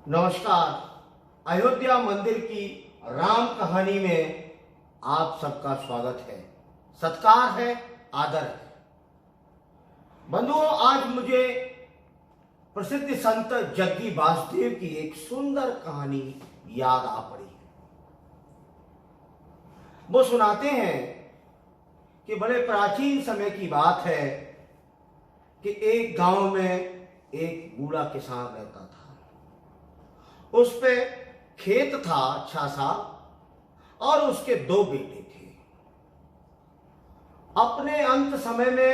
नमस्कार। अयोध्या मंदिर की राम कहानी में आप सबका स्वागत है, सत्कार है, आदर है। बंधुओं, आज मुझे प्रसिद्ध संत जग्गी वासुदेव की एक सुंदर कहानी याद आ पड़ी है। वो सुनाते हैं कि बड़े प्राचीन समय की बात है कि एक गांव में एक बूढ़ा किसान रहता था। उस पे खेत था अच्छा सा और उसके 2 बेटे थे। अपने अंत समय में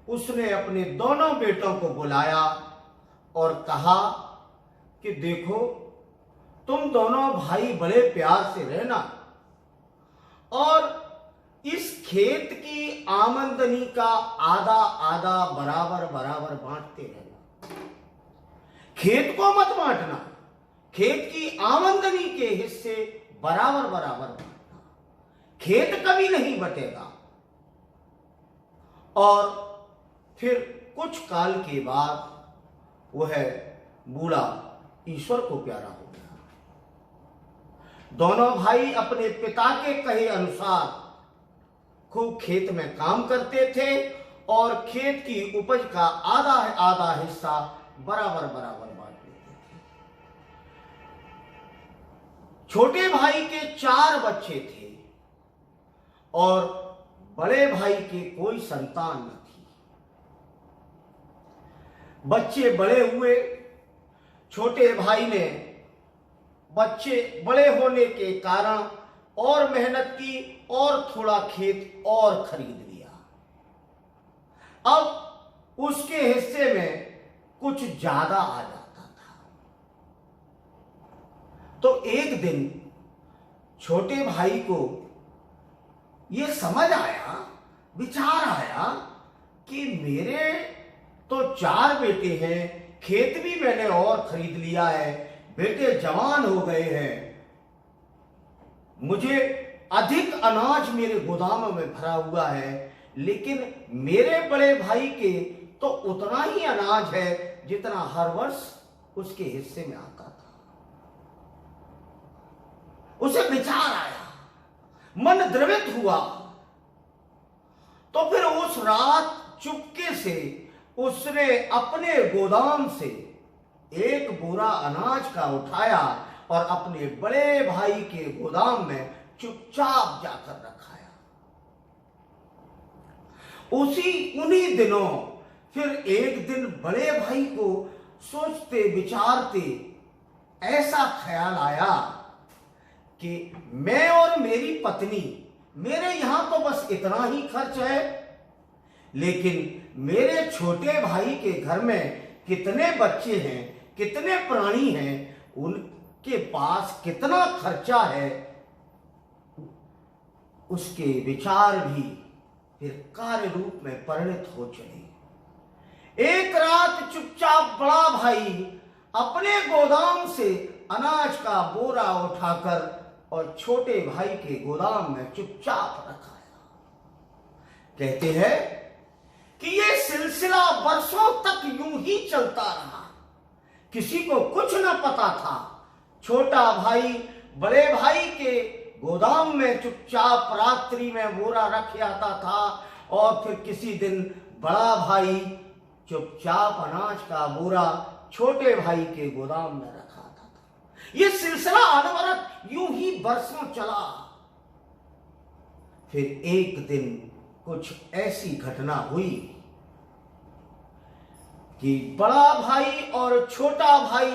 उसने अपने दोनों बेटों को बुलाया और कहा कि देखो, तुम दोनों भाई बड़े प्यार से रहना और इस खेत की आमदनी का आधा आधा बराबर बराबर बांटते रहना। खेत को मत बांटना, खेत की आमदनी के हिस्से बराबर बराबर बांटना। खेत कभी नहीं बटेगा। और फिर कुछ काल के बाद वह बूढ़ा ईश्वर को प्यारा हो गया। दोनों भाई अपने पिता के कहे अनुसार खूब खेत में काम करते थे और खेत की उपज का आधा आधा हिस्सा बराबर बराबर बांट लेते थे। छोटे भाई के 4 बच्चे थे और बड़े भाई के कोई संतान न थी। बच्चे बड़े हुए। छोटे भाई ने बच्चे बड़े होने के कारण और मेहनत की और थोड़ा खेत और खरीद लिया। अब उसके हिस्से में कुछ ज्यादा आ जाता था। तो एक दिन छोटे भाई को यह समझ आया, विचार आया कि मेरे तो 4 बेटे हैं, खेत भी मैंने और खरीद लिया है, बेटे जवान हो गए हैं, मुझे अधिक अनाज मेरे गोदाम में भरा हुआ है, लेकिन मेरे बड़े भाई के तो उतना ही अनाज है जितना हर वर्ष उसके हिस्से में आता था। उसे विचार आया, मन द्रवित हुआ। तो फिर उस रात चुपके से उसने अपने गोदाम से एक बोरा अनाज का उठाया और अपने बड़े भाई के गोदाम में चुपचाप जाकर रखाया। उन्हीं दिनों फिर एक दिन बड़े भाई को सोचते विचारते ऐसा ख्याल आया कि मैं और मेरी पत्नी, मेरे यहां तो बस इतना ही खर्च है, लेकिन मेरे छोटे भाई के घर में कितने बच्चे हैं, कितने प्राणी हैं, उनके पास कितना खर्चा है, उसके विचार भी फिर कार्य रूप में परिणत हो चले। एक रात चुपचाप बड़ा भाई अपने गोदाम से अनाज का बोरा उठाकर और छोटे भाई के गोदाम में चुपचाप रखाया। कहते हैं कि यह सिलसिला वर्षों तक यूं ही चलता रहा। किसी को कुछ न पता था। छोटा भाई बड़े भाई के गोदाम में चुपचाप रात्रि में बोरा रख आता था और फिर किसी दिन बड़ा भाई चुपचाप अनाज का बोरा छोटे भाई के गोदाम में रखा था। यह सिलसिला अनवरत यूं ही वर्षों चला। फिर एक दिन कुछ ऐसी घटना हुई कि बड़ा भाई और छोटा भाई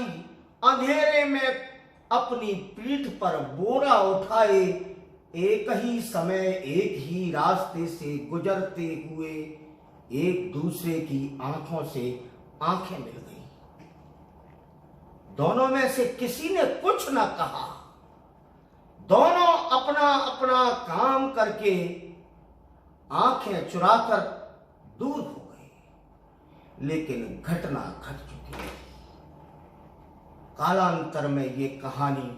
अंधेरे में अपनी पीठ पर बोरा उठाए एक ही समय एक ही रास्ते से गुजरते हुए एक दूसरे की आंखों से आंखें मिल गई। दोनों में से किसी ने कुछ न कहा। दोनों अपना अपना काम करके आंखें चुराकर दूर हो गए। लेकिन घटना घट चुकी है। कालांतर में ये कहानी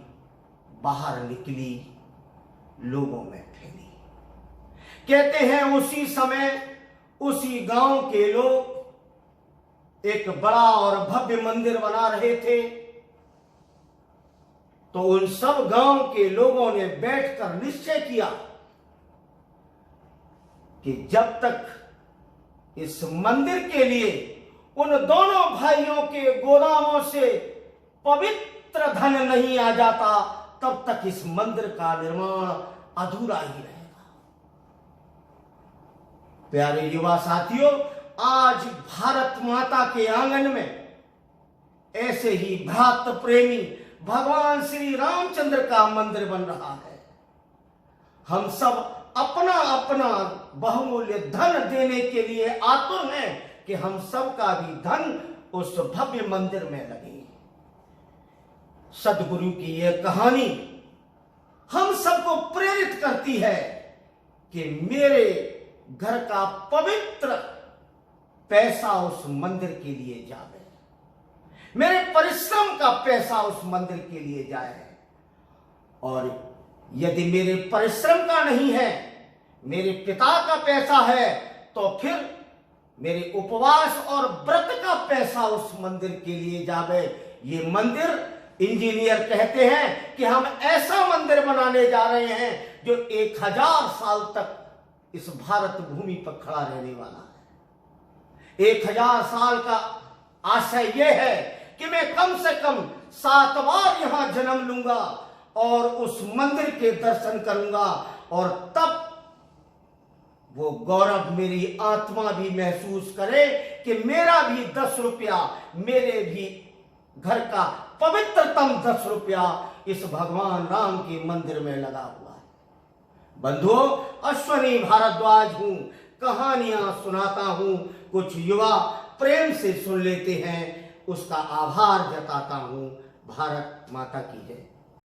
बाहर निकली, लोगों में फैली। कहते हैं उसी समय उसी गांव के लोग एक बड़ा और भव्य मंदिर बना रहे थे। तो उन सब गांव के लोगों ने बैठकर निश्चय किया कि जब तक इस मंदिर के लिए उन दोनों भाइयों के गोदामों से पवित्र धन नहीं आ जाता, तब तक इस मंदिर का निर्माण अधूरा ही रहेगा। प्यारे युवा साथियों, आज भारत माता के आंगन में ऐसे ही भ्रातृ प्रेमी भगवान श्री रामचंद्र का मंदिर बन रहा है। हम सब अपना अपना बहुमूल्य धन देने के लिए आतुर हैं कि हम सब का भी धन उस भव्य मंदिर में लगे। सदगुरु की यह कहानी हम सबको प्रेरित करती है कि मेरे घर का पवित्र पैसा उस मंदिर के लिए जाए, मेरे परिश्रम का पैसा उस मंदिर के लिए जाए। और यदि मेरे परिश्रम का नहीं है, मेरे पिता का पैसा है, तो फिर मेरे उपवास और व्रत का पैसा उस मंदिर के लिए जावे। ये मंदिर, इंजीनियर कहते हैं कि हम ऐसा मंदिर बनाने जा रहे हैं जो 1000 साल तक इस भारत भूमि पर खड़ा रहने वाला है। 1000 साल का आशय यह है कि मैं कम से कम 7 बार यहां जन्म लूंगा और उस मंदिर के दर्शन करूंगा, और तब वो गौरव मेरी आत्मा भी महसूस करे कि मेरा भी 10 रुपया, मेरे भी घर का पवित्रतम 10 रुपया इस भगवान राम के मंदिर में लगा हुआ है। बंधुओं, अश्वनी भारद्वाज हूं, कहानियां सुनाता हूं, कुछ युवा प्रेम से सुन लेते हैं, उसका आभार जताता हूं। भारत माता की जय।